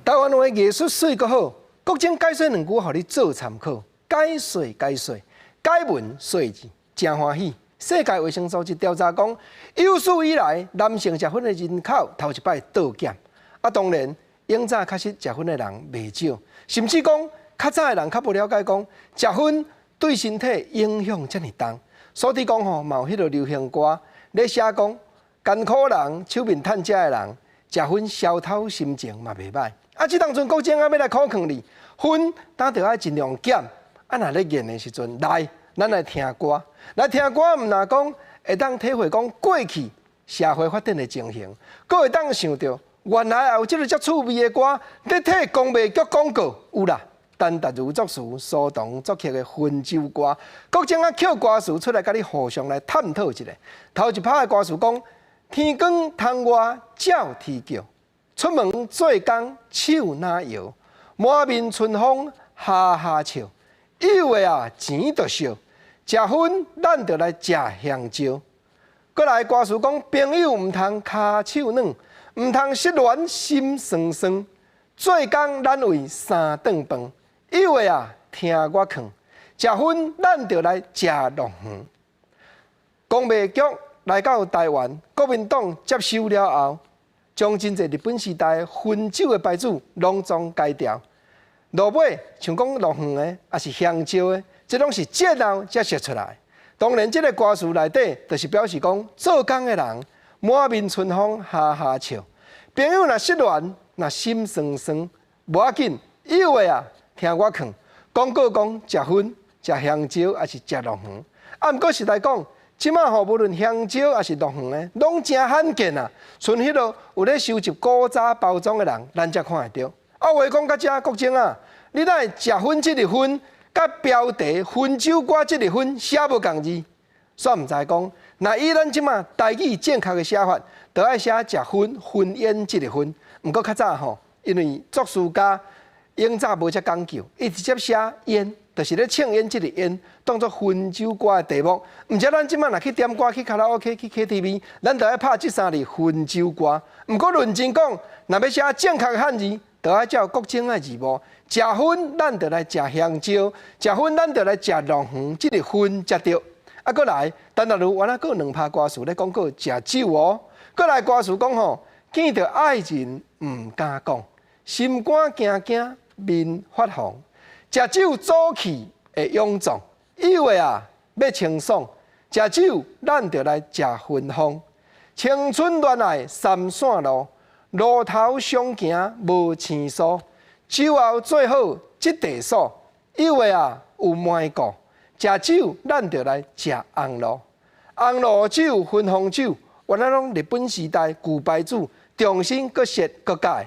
台湾话艺术水阁好，国情解说两句，互你做参考。解说，解文说字，真欢喜。世界卫生组织调查讲，有史以来男性食薰的人口头一摆倒减。当然，永早确实食薰的人袂少，甚至讲较早的人较不了解讲，食薰对身体影响遮尔重。所以讲嘛有迄个流行歌咧写讲，艰苦人、手面趁食的人，食薰消透心情嘛袂歹。即当阵国政要来考劝你，薰咱着爱尽量减。若咧演的时阵，咱来听歌，毋若讲会当体会讲过去社会发展的情形，佫会当想到原来也有即个遮趣味的歌，咧替公卖局广告有啦。陈达如作词，苏童作曲的《分州歌》，国政捡歌词出来，甲你互相来探讨一下。头一拍的歌词讲：天光窗外照天桥，出门做工手哪摇，满面春风哈哈笑。有的啊钱就烧，食薰咱就来食香蕉。过来歌词讲：朋友毋通骹手软，毋通失恋心酸酸。做工咱为三顿饭。有的啊，听我劝，食薰咱就来食龙鱼。公卖局来到台湾，国民党接收了后，将真侪日本时代薰酒的牌子拢总改掉。落尾像讲龙鱼的，也是香蕉的，这拢是节后才写出来。当然，这个歌词内底就是表示讲，做工的人满面春风哈哈笑。朋友若失恋，若心酸酸，无要紧，有的啊。听我劝，广告讲食薰、食香蕉，还是食龙鱼。毋过实来讲，即马无论香蕉还是龙鱼的，拢真罕见啊！剩迄落有咧收集古早包装的人，咱才看会到。话讲到遮，国政啊，你哪会食薰即粒薰，甲标题《分州歌》即粒薰写无共字？煞毋知讲，若以咱即马台语正确的写法，就爱写食薰、薰烟即粒薰。毋过较早吼，因为作词家。永早无遮讲究，伊直接写烟，就是咧庆烟即个烟，当作分州歌的题目。毋则咱即摆若去点歌、去卡拉 OK、去 KTV， 咱就爱拍即三字分州歌。毋过论真讲，若要写正确的汉字，就爱照国政的字幕。食薰，咱就来食香蕉；食薰，咱就来食龙鱼，即个薰才对。过来，陈达如原来佫两拍歌词咧讲过食酒哦。过来歌词讲吼，见到爱人毋敢讲，心肝惊惊。面发红，食酒早起会臃肿，以为啊要清爽，食酒咱就来食芬芳。青春恋爱三线路，路头上行无青疏，酒后最好即地数，以为啊有卖过，食酒咱就来食红路。红路酒、芬芳酒，原来拢日本时代旧牌子，重新搁设搁改。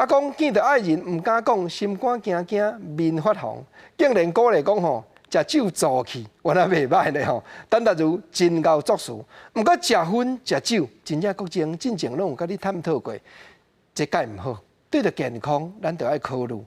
讲见到爱人毋敢讲，心肝惊惊，面发红，竟然鼓励讲吼，食酒早起，原来袂歹咧吼。陈达如真够作词，毋过食薰食酒，真正国情进前拢有甲你探讨过，这解毋好，对着健康咱着爱考虑。